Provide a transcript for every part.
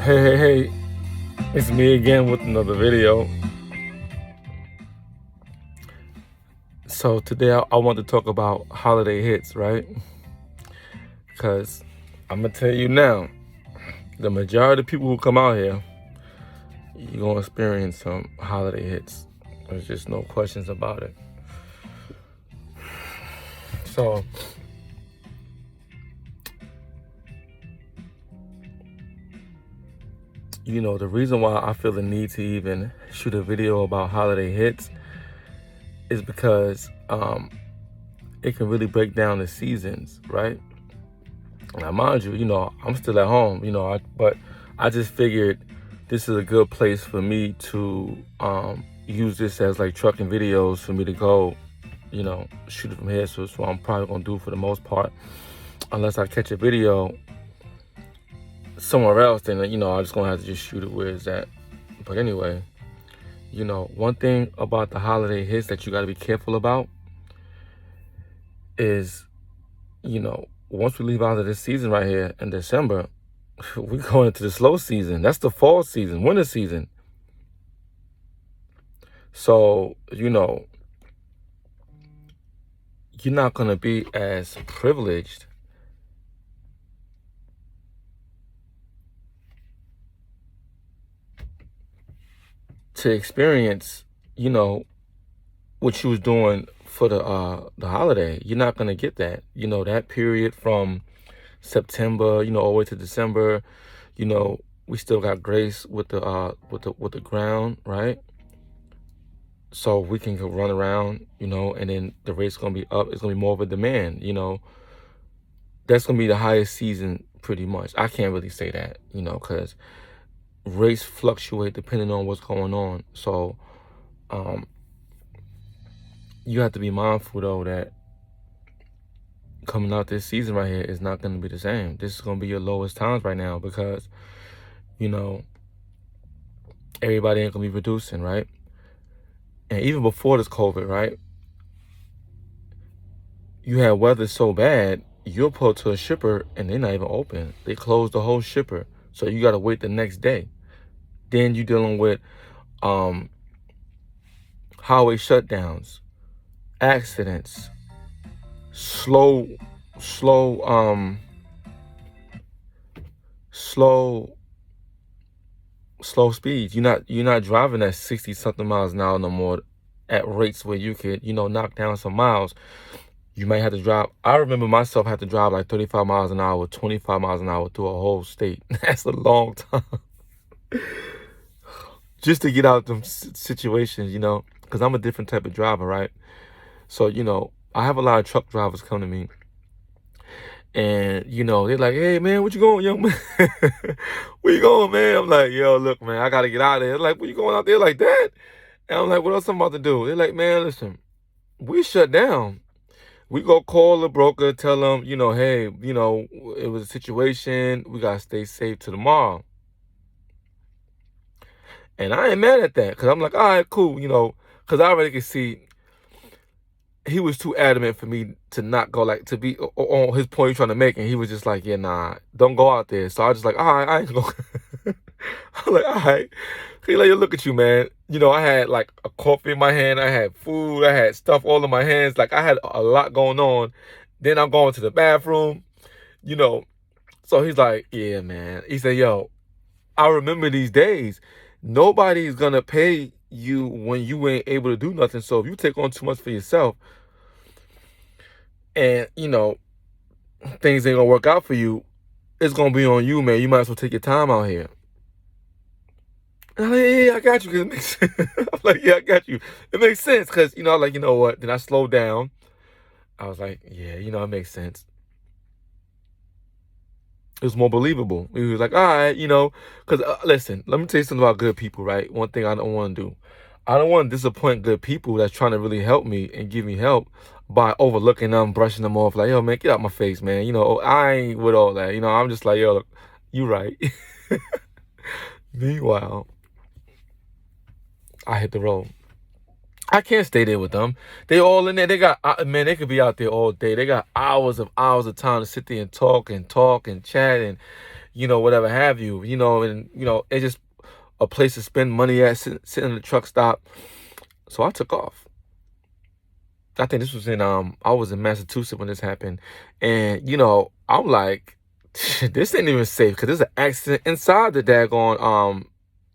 Hey, it's me again with another video. So today I want to talk about holiday hits, right? Because I'm going to tell you now, the majority of people who come out here, you're going to experience some holiday hits. There's just no questions about it. So, the reason why I feel the need to even shoot a video about holiday hits is because it can really break down the seasons, right? Now, mind you, I'm still at home, but I just figured this is a good place for me to use this as like trucking videos for me to go, shoot it from here. So that's what I'm probably gonna do for the most part, unless I catch a video somewhere else, then I'm just gonna have to just shoot it where it's at. But anyway, one thing about the holiday hits that you got to be careful about is, once we leave out of this season right here in December, we're going into the slow season. That's the fall season, winter season. So, you're not going to be as privileged to experience, what you was doing for the holiday. You're not going to get that. That period from September, all the way to December, we still got grace with the ground, right? So we can go run around, and then the rate's gonna be up. It's gonna be more of a demand, That's gonna be the highest season pretty much. I can't really say that, because rates fluctuate depending on what's going on. So you have to be mindful though that coming out this season right here is not gonna be the same. This is gonna be your lowest times right now because, everybody ain't gonna be producing, right? And even before this COVID, right? You had weather so bad, you'll pull to a shipper and they're not even open. They closed the whole shipper. So you gotta wait the next day. Then you're dealing with highway shutdowns, accidents, slow speeds. You're not driving at 60 something miles an hour no more at rates where you could, knock down some miles. You might have to drive. I remember myself had to drive like 35 miles an hour, 25 miles an hour through a whole state. That's a long time. Just to get out of them situations, because I'm a different type of driver, right? So, I have a lot of truck drivers come to me. And, they're like, hey, man, what you going, young man? Where you going, man? I'm like, yo, look, man, I got to get out of there. They're like, where you going out there like that? And I'm like, what else I'm about to do? They're like, man, listen, we shut down. We go call the broker, tell them, hey, it was a situation. We got to stay safe till tomorrow. And I ain't mad at that because I'm like, all right, cool, because I already could see he was too adamant for me to not go, like, to be on his point he's trying to make. And he was just like, yeah, nah, don't go out there. So I was just like, all right, I ain't going. I'm like, all right. He like, look at you, man. I had like a coffee in my hand. I had food. I had stuff all in my hands. Like I had a lot going on. Then I'm going to the bathroom, So he's like, yeah, man. He said, yo, I remember these days. Nobody's going to pay you when you ain't able to do nothing. So if you take on too much for yourself and, things ain't going to work out for you, it's going to be on you, man. You might as well take your time out here. I'm like, yeah, I got you. Cause it makes sense. I'm like, yeah, I got you. It makes sense because, I'm like, you know what? Then I slowed down. I was like, yeah, it makes sense. It was more believable. He was like, all right, because listen, let me tell you something about good people, right? One thing I don't want to do. I don't want to disappoint good people that's trying to really help me and give me help by overlooking them, brushing them off. Like, yo, man, get out my face, man. I ain't with all that. I'm just like, yo, look, you right. Meanwhile, I hit the road. I can't stay there with them. They all in there. They got, man, they could be out there all day. They got hours of time to sit there and talk and chat and, whatever have you, and, it's just a place to spend money at, sitting in the truck stop. So I took off. I think this was I was in Massachusetts when this happened. And, I'm like, this ain't even safe because there's an accident inside the daggone,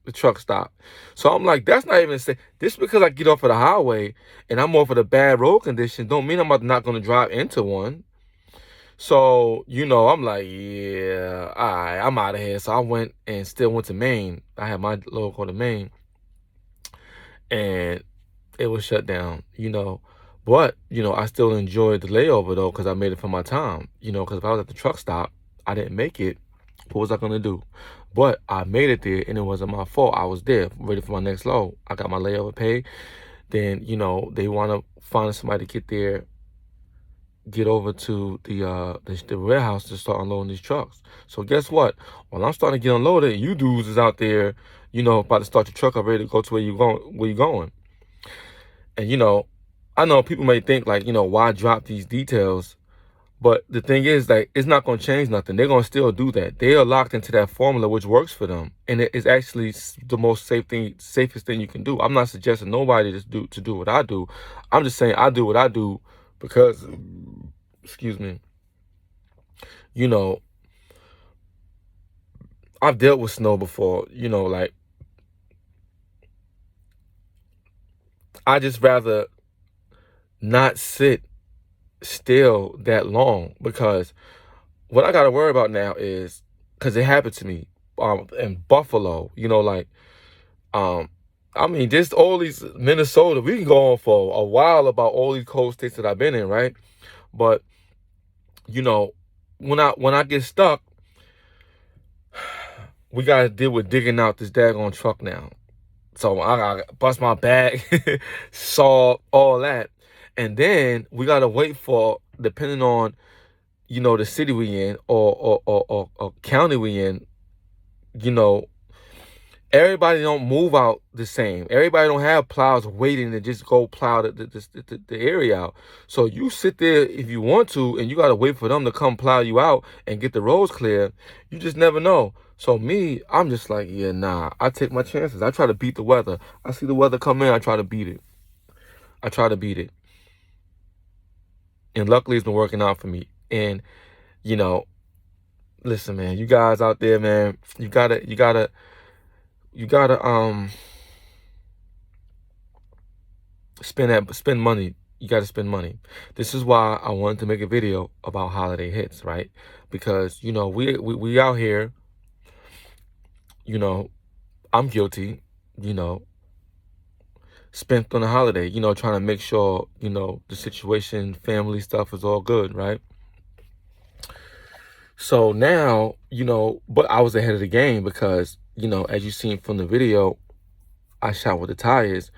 the truck stop. So I'm like, that's not even safe. This because I get off of the highway and I'm off of the bad road condition don't mean I'm not going to drive into one. So, I'm like, yeah, all right, I'm out of here. So I went and still went to Maine. I had my local to Maine. And it was shut down, But, I still enjoyed the layover, though, because I made it for my time, because if I was at the truck stop, I didn't make it. What was I going to do? But I made it there, and it wasn't my fault. I was there, ready for my next load. I got my layover paid. Then, they want to find somebody to get over to the warehouse to start unloading these trucks. So guess what? While I'm starting to get unloaded, you dudes is out there, about to start your truck up, ready to go to where you going. And I know people may think like, why drop these details? But the thing is, like, it's not going to change nothing. They're going to still do that. They are locked into that formula, which works for them. And it is actually the most safest thing you can do. I'm not suggesting nobody to do what I do. I'm just saying I do what I do because, excuse me, I've dealt with snow before, like, I just rather not sit still that long because what I got to worry about now is, because it happened to me in Buffalo, just all these Minnesota, we can go on for a while about all these cold states that I've been in, right? But, when I get stuck, we got to deal with digging out this daggone truck now. So I got to bust my back, saw all that. And then we got to wait for, depending on, the city we in or county we in, everybody don't move out the same. Everybody don't have plows waiting to just go plow the area out. So you sit there if you want to, and you got to wait for them to come plow you out and get the roads clear. You just never know. So me, I'm just like, yeah, nah, I take my chances. I try to beat the weather. I see the weather come in, I try to beat it. And luckily it's been working out for me. And, listen, man, you guys out there, man, you gotta spend money. You gotta spend money. This is why I wanted to make a video about holiday hits, right? Because, we out here, I'm guilty, spent on a holiday, trying to make sure, the situation, family stuff is all good, right? So now, but I was ahead of the game because, as you seen from the video, I shot with the tires.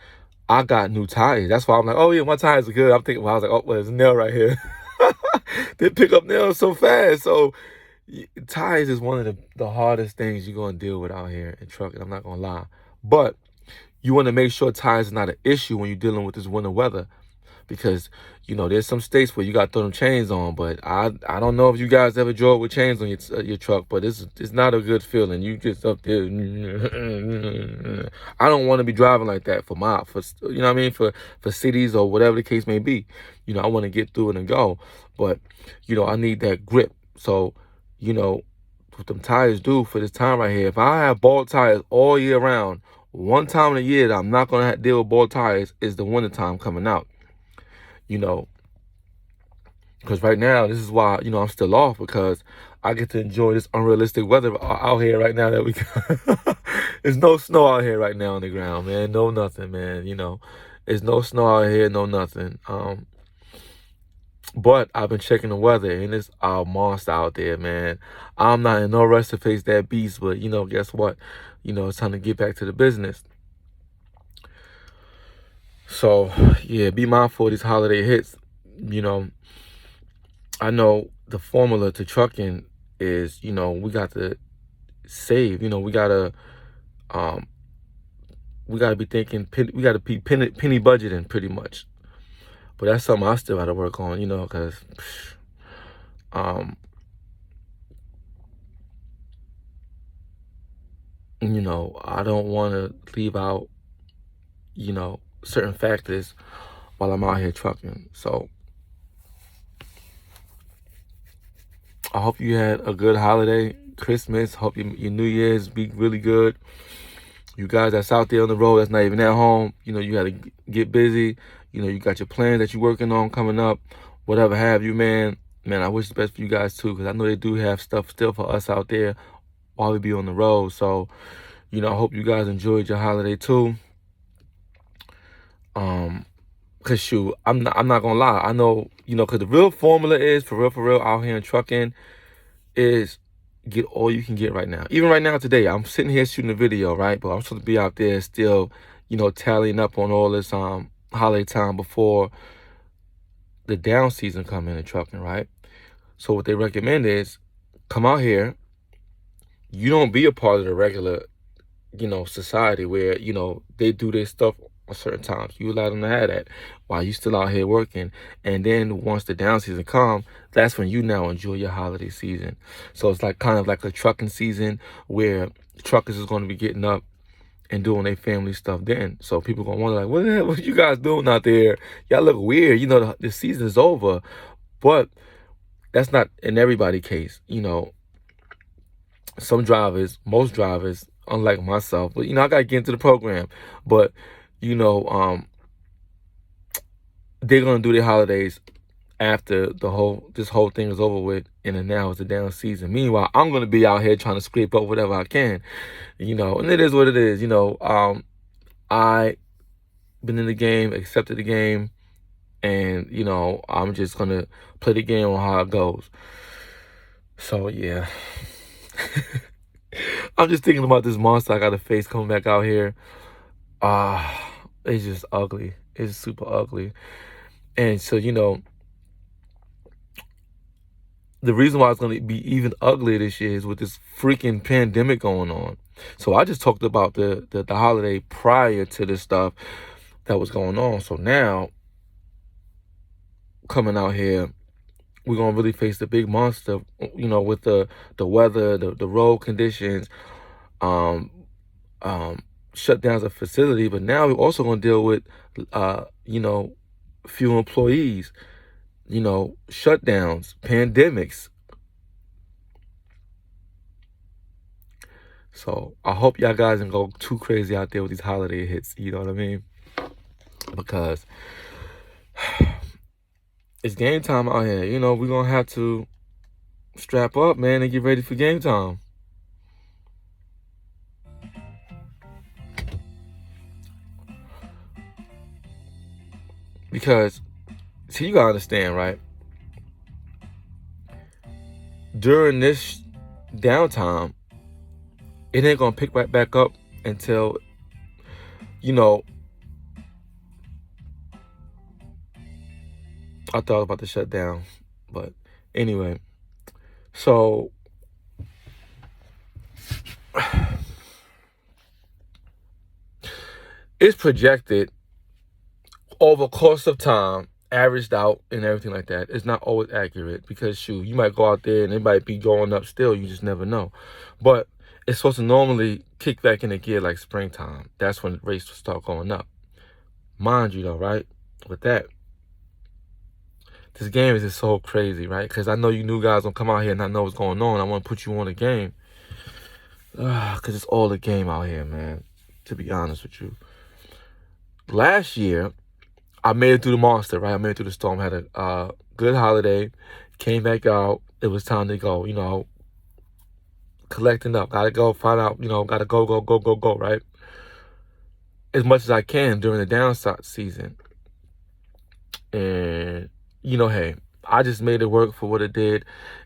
I got new tires. That's why I'm like, oh yeah, my tires are good. I'm thinking, well, I was like, oh, well, there's a nail right here. They pick up nails so fast. So tires is one of the hardest things you're going to deal with out here in trucking. I'm not going to lie. But you want to make sure tires is not an issue when you're dealing with this winter weather. Because, there's some states where you got to throw them chains on. But I don't know if you guys ever drove with chains on your truck. But it's not a good feeling. You just up there. I don't want to be driving like that for cities or whatever the case may be. I want to get through it and go. But, I need that grip. So, what them tires do for this time right here. If I have bald tires all year round, one time in a year that I'm not going to deal with bald tires is the winter time coming out. Because right now, this is why, I'm still off, because I get to enjoy this unrealistic weather out here right now that we got. There's no snow out here right now on the ground, man. No nothing, man. There's no snow out here, no nothing. But I've been checking the weather, and it's a monster out there, man. I'm not in no rush to face that beast, but, guess what? It's time to get back to the business. So, yeah, be mindful of these holiday hits. I know the formula to trucking is, we got to save. We got to be thinking, we got to be penny budgeting pretty much. But that's something I still got to work on, because I don't want to leave out, certain factors while I'm out here trucking. So I hope you had a good holiday, Christmas. Hope your New Year's be really good. You guys that's out there on the road, that's not even at home, you got to get busy. You got your plans that you're working on coming up, whatever have you, man. Man, I wish the best for you guys too, because I know they do have stuff still for us out there while we be on the road. So, I hope you guys enjoyed your holiday too. Cause shoot, I'm not gonna lie. I know, cause the real formula is for real out here in trucking is get all you can get right now. Even right now today, I'm sitting here shooting a video, right? But I'm supposed to be out there still, tallying up on all this holiday time before the down season come in trucking, right? So what they recommend is come out here. You don't be a part of the regular, society where, they do their stuff on certain times. You allow them to have that while you still out here working. And then once the down season come, that's when you now enjoy your holiday season. So it's like kind of like a trucking season where truckers is going to be getting up and doing their family stuff then. So people going to wonder like, what the hell, what you guys doing out there? Y'all look weird. The season is over. But that's not in everybody's case. Some drivers, most drivers, unlike myself, but I gotta get into the program. But they're gonna do their holidays after this whole thing is over with, and then now it's the down season. Meanwhile, I'm gonna be out here trying to scrape up whatever I can, and it is what it is. I been in the game, accepted the game, and I'm just gonna play the game on how it goes. So yeah. I'm just thinking about this monster I got to face coming back out here. It's just ugly. It's super ugly. And so, the reason why it's going to be even uglier this year is with this freaking pandemic going on. So I just talked about the holiday prior to this stuff that was going on. So now, coming out here, we're going to really face the big monster, with the weather, the road conditions, shutdowns of facility. But now we're also going to deal with, few employees, shutdowns, pandemics. So I hope y'all guys don't go too crazy out there with these holiday hits. You know what I mean? Because it's game time out here. We're going to have to strap up, man, and get ready for game time. Because, see, you got to understand, right? During this downtime, it ain't going to pick right back up until, I thought about the shutdown. But anyway, so it's projected over course of time, averaged out and everything like that. It's not always accurate because, shoot, you might go out there and it might be going up still. You just never know. But it's supposed to normally kick back into gear like springtime. That's when the rates will start going up. Mind you, though, right? With that, this game is just so crazy, right? Because I know you new guys don't come out here and not know what's going on. I want to put you on the game. Because it's all the game out here, man. To be honest with you. Last year, I made it through the monster, right? I made it through the storm. Had a good holiday. Came back out. It was time to go, collecting up. Got to go find out, got to go, right? As much as I can during the downside season. And, hey, I just made it work for what it did.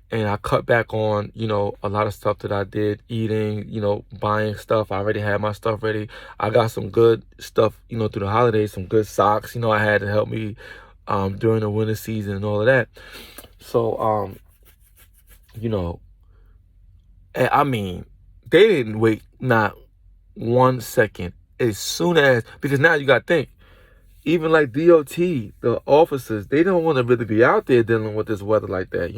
And I cut back on, a lot of stuff that I did, eating, buying stuff. I already had my stuff ready. I got some good stuff, through the holidays, some good socks, I had to help me during the winter season and all of that. So, and I mean, they didn't wait not 1 second. As soon as, because now you got to think, even like DOT, the officers, they don't want to really be out there dealing with this weather like that,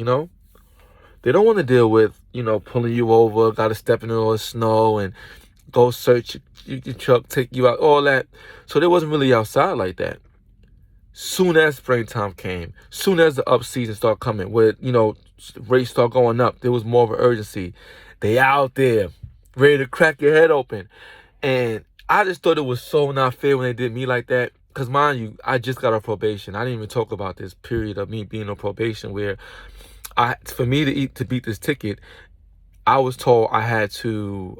They don't want to deal with, pulling you over, got to step in all the snow and go search your truck, take you out, all that. So they wasn't really outside like that. Soon as springtime came, soon as the up season started coming, where, rates start going up, there was more of an urgency. They out there, ready to crack your head open. And I just thought it was so not fair when they did me like that. Because mind you, I just got off probation. I didn't even talk about this period of me being on probation where for me to beat this ticket, I was told I had to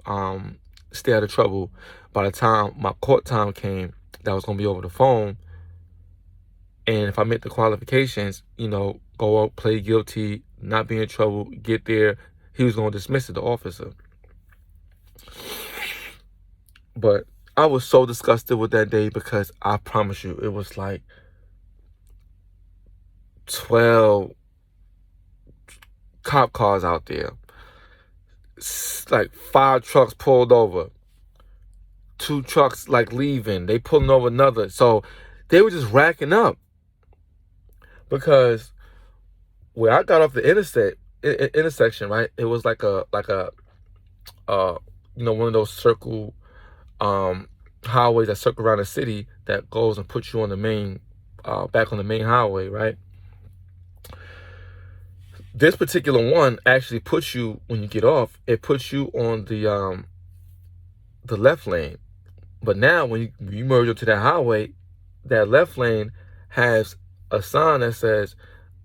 stay out of trouble. By the time my court time came, that was going to be over the phone. And if I met the qualifications, go out, play guilty, not be in trouble, get there, he was going to dismiss it, the officer. But I was so disgusted with that day because I promise you, it was like 12 cop cars out there. Like 5 trucks pulled over. 2 trucks like leaving. They pulling over another. So they were just racking up. Because where I got off the intersection, right? It was like a one of those circle highways that circle around the city that goes and puts you on the main back on the main highway, right? This particular one actually puts you, when you get off, it puts you on the left lane. But now when you merge into that highway, that left lane has a sign that says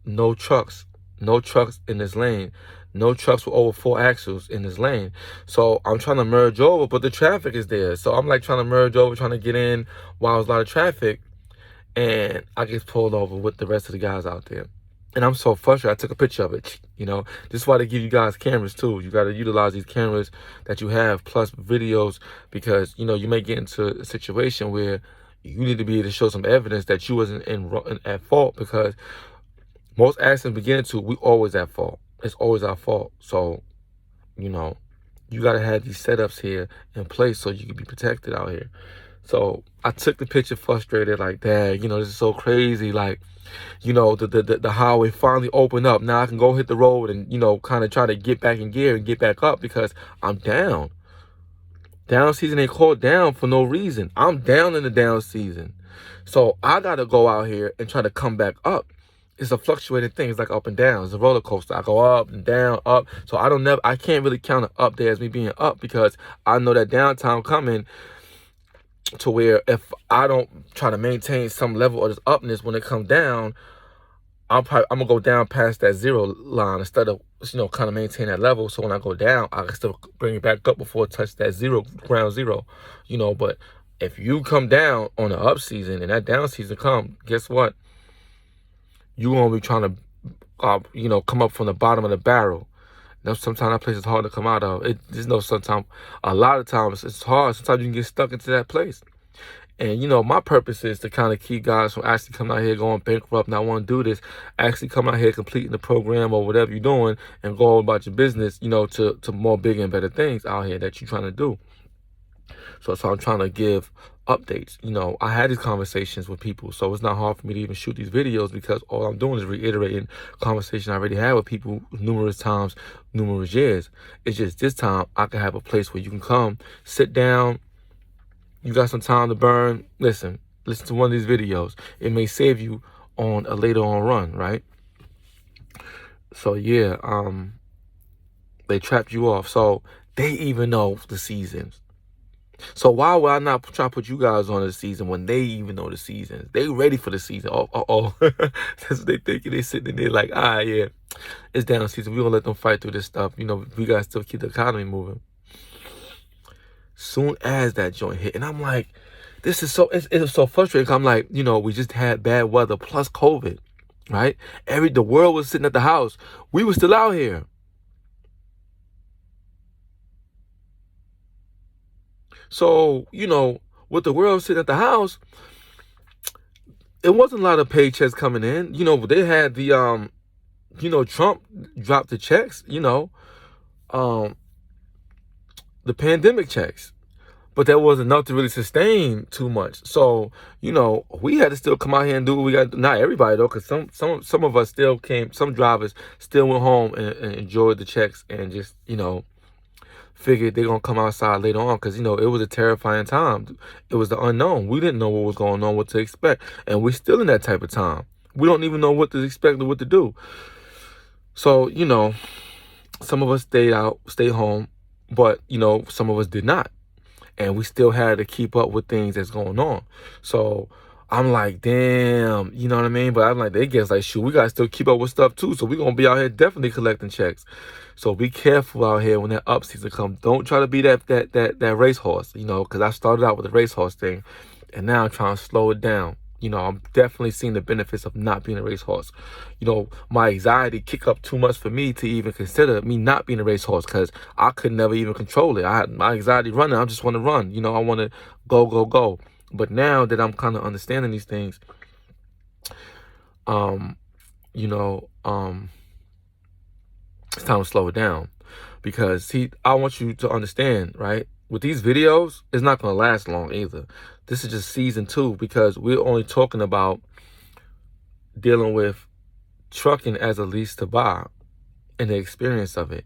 no trucks in this lane, no trucks with over 4 axles in this lane. So I'm trying to merge over, but the traffic is there. So I'm like trying to merge over, trying to get in while there's a lot of traffic, and I get pulled over with the rest of the guys out there. And I'm so frustrated. I took a picture of it. This is why they give you guys cameras too. You got to utilize these cameras that you have plus videos, because you may get into a situation where you need to be able to show some evidence that you wasn't at fault, because most accidents we get into, we always at fault. It's always our fault. So, you got to have these setups here in place so you can be protected out here. So I took the picture frustrated, like, dang, this is so crazy. Like, the highway finally opened up. Now I can go hit the road and, kind of try to get back in gear and get back up, because I'm down. Down season ain't called down for no reason. I'm down in the down season. So I got to go out here and try to come back up. It's a fluctuating thing. It's like up and down. It's a roller coaster. I go up and down, up. So I can't really count it up there as me being up, because I know that downtime coming, to where if I don't try to maintain some level of this upness when it comes down, I'm gonna go down past that zero line instead of kind of maintain that level. So when I go down, I can still bring it back up before it touches that ground zero. But if you come down on the up season and that down season come, guess what? You're gonna be trying to come up from the bottom of the barrel. Sometimes that place is hard to come out of. A lot of times it's hard. Sometimes you can get stuck into that place. And, my purpose is to kind of keep guys from actually coming out here going bankrupt, not want to do this, actually come out here completing the program or whatever you're doing and go about your business, to more bigger and better things out here that you're trying to do. So I'm trying to give updates. I had these conversations with people, so it's not hard for me to even shoot these videos, because all I'm doing is reiterating conversation I already had with people numerous times, numerous years. It's just this time I can have a place where you can come, sit down, you got some time to burn, listen to one of these videos. It may save you on a later on run, right? So yeah, they trapped you off. So they even know the seasons. So why would I not try to put you guys on the season when they even know the seasons? They ready for the season. Oh. That's what they thinking. They sitting there like, yeah, it's down season. We gonna let them fight through this stuff. We gotta still keep the economy moving. Soon as that joint hit, and I'm like, this is it's so frustrating. I'm like, we just had bad weather plus COVID, right? The world was sitting at the house. We were still out here. So, with the world sitting at the house, it wasn't a lot of paychecks coming in. They had the, Trump dropped the checks, the pandemic checks. But that wasn't enough to really sustain too much. So, we had to still come out here and do what we got. Not everybody, though, because some of us still came, some drivers still went home and enjoyed the checks and just, figured they're gonna come outside later on, because, you know, it was a terrifying time. It was the unknown. We didn't know what was going on, what to expect, and we're still in that type of time. We don't even know what to expect or what to do. So, you know, some of us stayed home, but, you know, some of us did not, and we still had to keep up with things that's going on. So I'm like, damn, you know what I mean? But I'm like, they guess like, shoot, we gotta still keep up with stuff too. So we're gonna be out here definitely collecting checks. So be careful out here when that up season comes. Don't try to be that racehorse, you know, because I started out with the racehorse thing, and now I'm trying to slow it down. You know, I'm definitely seeing the benefits of not being a racehorse. You know, my anxiety kick up too much for me to even consider me not being a racehorse, because I could never even control it. I had my anxiety running. I just want to run. You know, I want to go, go, go. But now that I'm kind of understanding these things, you know, it's time to slow it down, because I want you to understand, right? With these videos, it's not going to last long either. This is just season 2, because we're only talking about dealing with trucking as a lease to buy and the experience of it.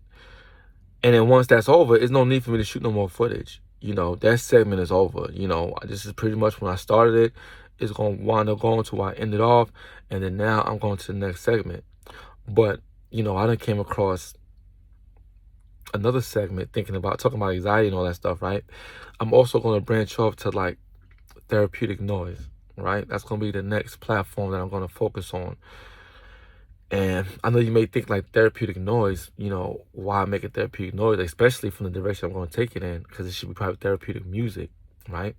And then once that's over, there's no need for me to shoot no more footage. You know, that segment is over. You know, this is pretty much when I started it. It's going to wind up going to where I ended off. And then now I'm going to the next segment. But, you know, I done came across another segment talking about anxiety and all that stuff, right? I'm also going to branch off to like therapeutic noise, right? That's going to be the next platform that I'm going to focus on. And I know you may think like therapeutic noise, you know, why make it therapeutic noise, especially from the direction I'm going to take it in, because it should be probably therapeutic music, right?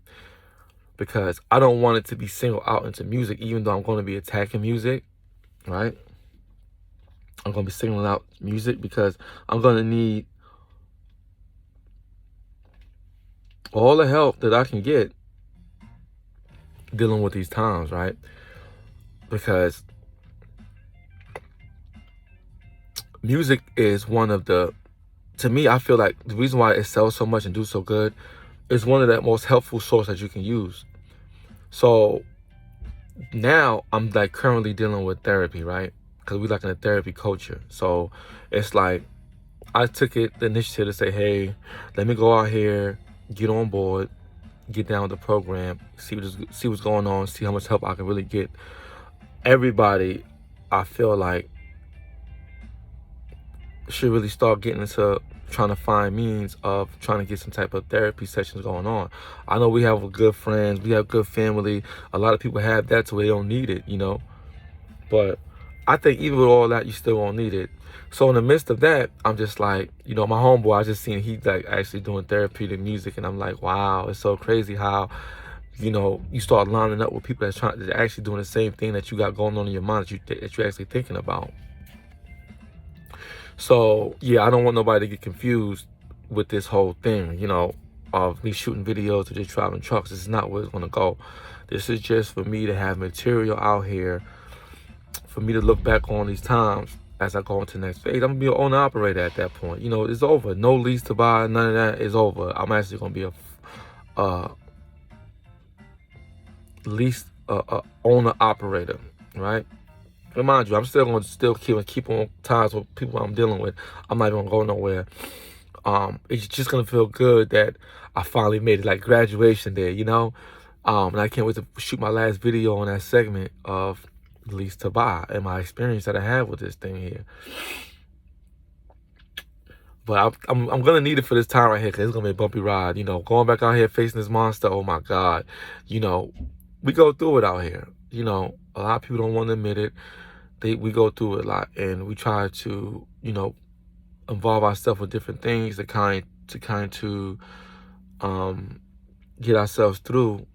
Because I don't want it to be singled out into music, even though I'm going to be attacking music, right? I'm going to be singling out music because I'm going to need all the help that I can get dealing with these times, right? Because music is one of the, to me, I feel like the reason why it sells so much and do so good is one of the most helpful sources that you can use. So now I'm like currently dealing with therapy, right? Because we like in a therapy culture. So it's like I took the initiative to say, hey, let me go out here, get on board, get down with the program, see what's going on, see how much help I can really get. Everybody, I feel like, should really start getting into trying to find means of trying to get some type of therapy sessions going on. I know we have good friends, we have good family. A lot of people have that, so they don't need it, you know. But I think even with all that, you still won't need it. So in the midst of that, I'm just like, you know, my homeboy, I just seen he's like actually doing therapeutic music, and I'm like, wow, it's so crazy how, you know, you start lining up with people that's actually doing the same thing that you got going on in your mind that you're actually thinking about. So yeah, I don't want nobody to get confused with this whole thing, you know, of me shooting videos or just driving trucks. This is not where it's gonna go. This is just for me to have material out here, for me to look back on these times as I go into the next phase. I'm gonna be an owner operator at that point. You know, it's over. No lease to buy, none of that is over. I'm actually gonna be a owner operator, right? Remind you, I'm still gonna keep on ties with people I'm dealing with. I'm not even gonna go nowhere. It's just gonna feel good that I finally made it, like graduation day, you know. And I can't wait to shoot my last video on that segment of lease to buy and my experience that I have with this thing here. But I'm gonna need it for this time right here, because it's gonna be a bumpy ride. You know, going back out here facing this monster. Oh my God, you know, we go through it out here. You know, a lot of people don't want to admit it. We go through it a lot, and we try to, you know, involve ourselves with different things to get ourselves through